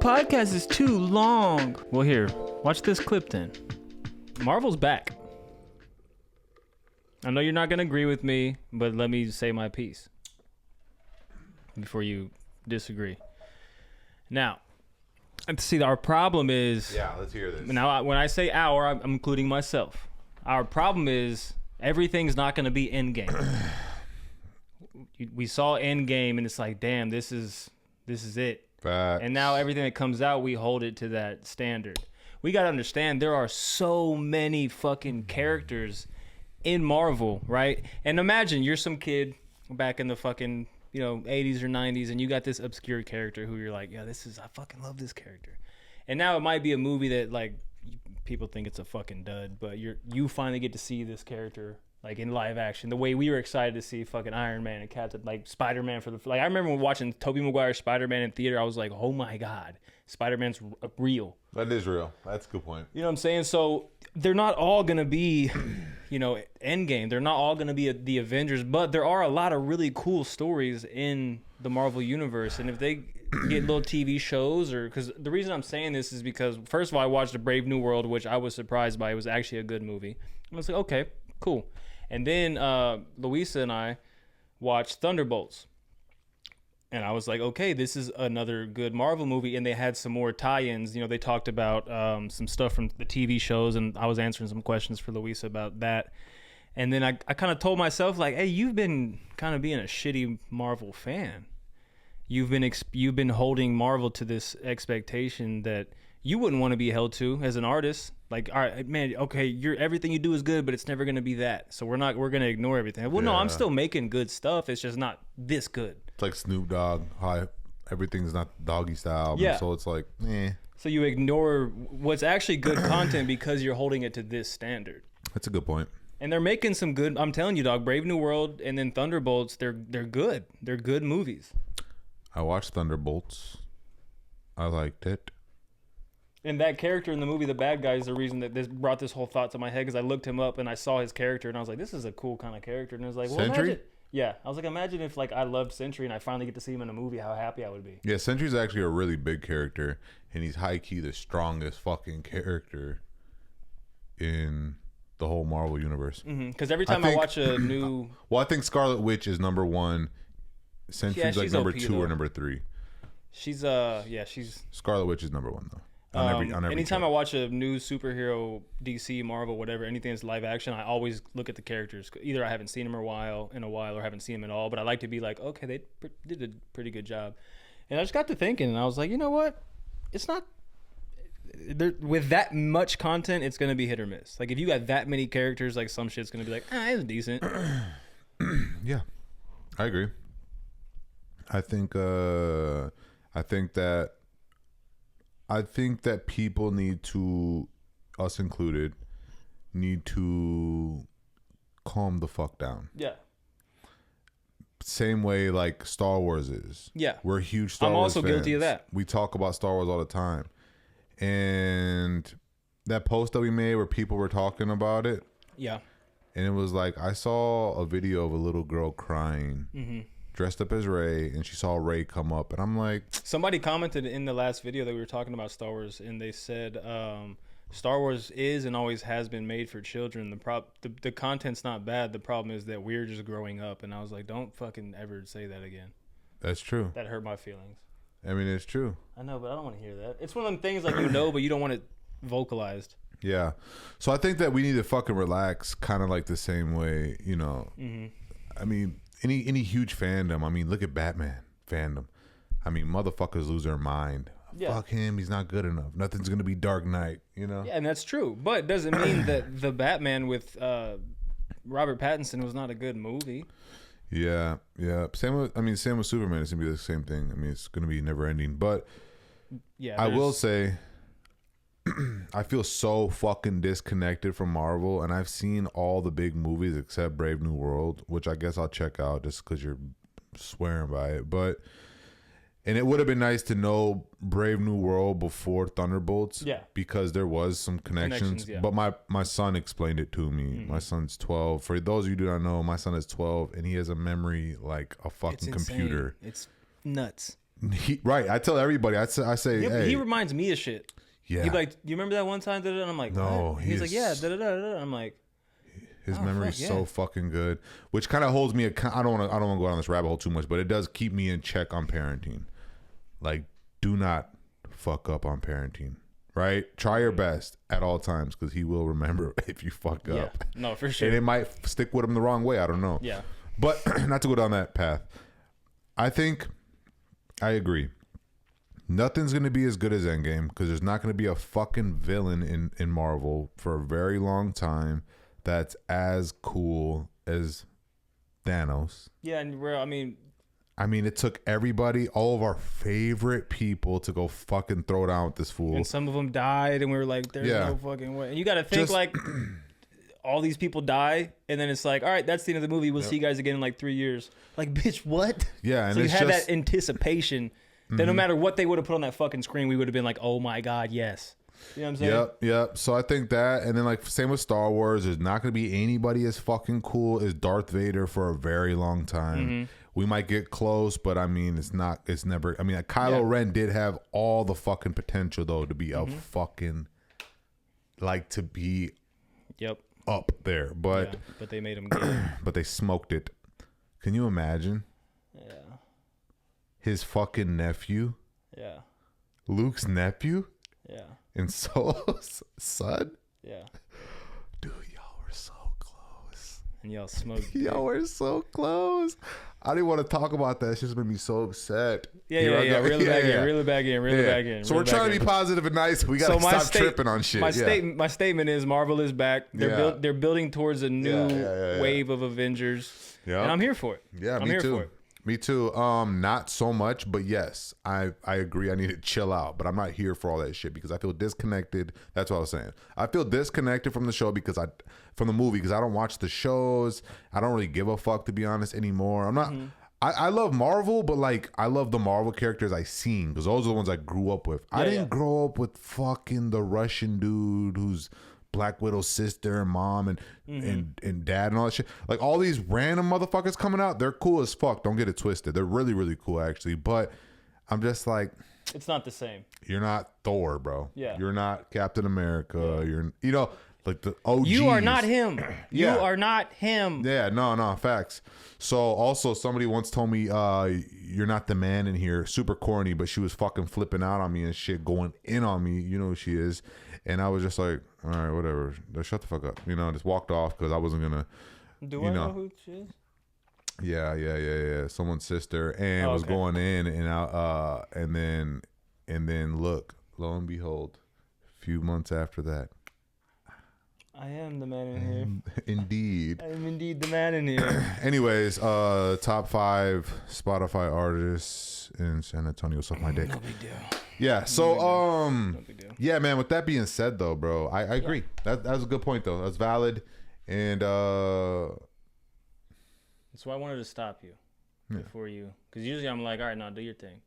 podcast is too long. Well, here, watch this clip then. Marvel's back. I know you're not going to agree with me, but let me say my piece before you disagree. Now, see, our problem is... Yeah, let's hear this. Now, when I say our, I'm including myself. Our problem is everything's not going to be Endgame. We saw Endgame, and it's like, damn, this is it. Facts. And now everything that comes out, we hold it to that standard. We got to understand there are so many fucking characters in Marvel, right? And imagine you're some kid back in the fucking, 80s or 90s, and you got this obscure character who you're like, yeah, I fucking love this character. And now it might be a movie that, like, people think it's a fucking dud, but you finally get to see this character, like, in live action, the way we were excited to see fucking Iron Man and Captain, like, Spider-Man I remember when watching Tobey Maguire's Spider-Man in theater, I was like, oh my God, Spider-Man's real. That is real. That's a good point. You know what I'm saying? So they're not all going to be, Endgame. They're not all going to be the Avengers, but there are a lot of really cool stories in the Marvel Universe. And if they get little TV shows because the reason I'm saying this is because, first of all, I watched A Brave New World, which I was surprised by. It was actually a good movie. I was like, okay, cool. And then Louisa and I watched Thunderbolts. And I was like, okay, this is another good Marvel movie. And they had some more tie-ins. They talked about some stuff from the TV shows. And I was answering some questions for Louisa about that. And then I kind of told myself, like, hey, you've been kind of being a shitty Marvel fan. You've been holding Marvel to this expectation that you wouldn't want to be held to as an artist. Like, all right, man, okay, everything you do is good, but it's never going to be that. So we're going to ignore everything. Well, no, I'm still making good stuff. It's just not this good. It's like Snoop Dogg. Hi, everything's not Doggy Style. Yeah. So it's like, eh. So you ignore what's actually good content because you're holding it to this standard. That's a good point. And they're making some good, I'm telling you, dog, Brave New World and then Thunderbolts, they're good. They're good movies. I watched Thunderbolts. I liked it. And that character in the movie, the bad guy, is the reason that this brought this whole thought to my head, because I looked him up and I saw his character and I was like, this is a cool kind of character. And I was like, well, Sentry? I was like, imagine if like I loved Sentry and I finally get to see him in a movie, how happy I would be. Yeah, Sentry's actually a really big character, and he's high-key the strongest fucking character in the whole Marvel universe. Because every time I watch a new... Well, I think Scarlet Witch is number one. Sentry's like number 2 or number 3. She's Scarlet Witch is number 1 though. Anytime I watch a new superhero, DC, Marvel, whatever, anything that's live action, I always look at the characters. Either I haven't seen them in a while, or haven't seen them at all. But I like to be like, okay, they did a pretty good job. And I just got to thinking, and I was like, you know what? It's not with that much content. It's gonna be hit or miss. Like if you got that many characters, like some shit's gonna be like, it's decent. Yeah, I agree. I think that people need to, us included, need to calm the fuck down. Yeah. Same way like Star Wars is. Yeah. We're huge Star Wars fans. I'm also guilty of that. We talk about Star Wars all the time. And that post that we made where people were talking about it. Yeah. And it was like, I saw a video of a little girl crying. Dressed up as Rey, and she saw Rey come up, and I'm like... Somebody commented in the last video that we were talking about Star Wars, and they said Star Wars is and always has been made for children. The content's not bad. The problem is that we're just growing up, and I was like, don't fucking ever say that again. That's true. That hurt my feelings. I mean, it's true. I know, but I don't want to hear that. It's one of them things like but you don't want it vocalized. Yeah. So I think that we need to fucking relax, kind of like the same way, I mean... Any huge fandom. I mean, look at Batman fandom. I mean, motherfuckers lose their mind. Yeah. Fuck him. He's not good enough. Nothing's gonna be Dark Knight. Yeah, and that's true. But it doesn't mean that the Batman with Robert Pattinson was not a good movie. Yeah. Same with Superman. It's gonna be the same thing. I mean, it's gonna be never ending. But yeah, I will say, I feel so fucking disconnected from Marvel, and I've seen all the big movies except Brave New World, which I guess I'll check out just because you're swearing by it. And it would have been nice to know Brave New World before Thunderbolts, because there was some connections. But my son explained it to me. My son's 12. For those of you who do not know, my son is 12, and he has a memory like a fucking computer. It's nuts. Right. I tell everybody. I say, hey. He reminds me of shit. Yeah. He'd be like, you remember that one time? And I'm like, no. What? He's like, yeah. I'm like, his memory's so fucking good, which kind of holds me. I don't want to go down this rabbit hole too much, but it does keep me in check on parenting. Like, do not fuck up on parenting. Right? Try your best at all times because he will remember if you fuck up. No, for sure. And it might stick with him the wrong way. I don't know. Yeah. But not to go down that path. I think I agree. Nothing's going to be as good as Endgame because there's not going to be a fucking villain in Marvel for a very long time that's as cool as Thanos. Yeah, and I mean, it took everybody, all of our favorite people, to go fucking throw down with this fool. And some of them died, and we were like, there's no fucking way. And you got to think, like, all these people die, and then it's like, all right, that's the end of the movie. We'll see you guys again in like 3 years. Like, bitch, what? Yeah, and so you had that anticipation that no matter what they would have put on that fucking screen, we would have been like, oh my God, yes. You know what I'm saying? Yep. So I think that, and then like same with Star Wars, there's not going to be anybody as fucking cool as Darth Vader for a very long time. We might get close, but I mean, it's never, I mean, Kylo Ren did have all the fucking potential though to be a fucking, like, to be up there, but they made him gay. But they smoked it. Can you imagine? Yeah. His fucking nephew? Yeah. Luke's nephew? Yeah. And Solo's son? Yeah. Dude, y'all were so close. And y'all smoked. Y'all were so close. I didn't want to talk about that. It's just made me so upset. Yeah. Reel it back in. So we're trying to be positive and nice. We got to stop tripping on shit. My statement is Marvel is back. They're building towards a new wave of Avengers. Yeah. And I'm here for it. Yeah, I'm here for it. Me too. Not so much, but yes, I agree. I need to chill out, but I'm not here for all that shit because I feel disconnected. That's what I was saying. I feel disconnected from the show from the movie because I don't watch the shows. I don't really give a fuck, to be honest, anymore. I'm not. I love Marvel, but like I love the Marvel characters I seen because those are the ones I grew up with. I didn't grow up with fucking the Russian dude who's Black Widow's sister and mom and dad and all that shit. Like all these random motherfuckers coming out, they're cool as fuck. Don't get it twisted. They're really, really cool actually. But I'm just like, it's not the same. You're not Thor, bro. Yeah. You're not Captain America. You're, like the OGs. You are not him. You are not him. Yeah, no, facts. So also somebody once told me, you're not the man in here. Super corny, but she was fucking flipping out on me and shit, going in on me. You know who she is. And I was just like, all right, whatever. Shut the fuck up. Just walked off because I wasn't going to. Do I know who she is? Yeah. Someone's sister. And was going in and out. And then look, lo and behold, a few months after that. I am the man in here. Indeed. I am indeed the man in here. Anyways, top 5 Spotify artists in San Antonio. Suck my dick. No big deal. Yeah. So, yeah, man. With that being said, though, bro, I agree. That was a good point, though. That's valid, and that's why I wanted to stop you before you, because usually I'm like, all right, now do your thing.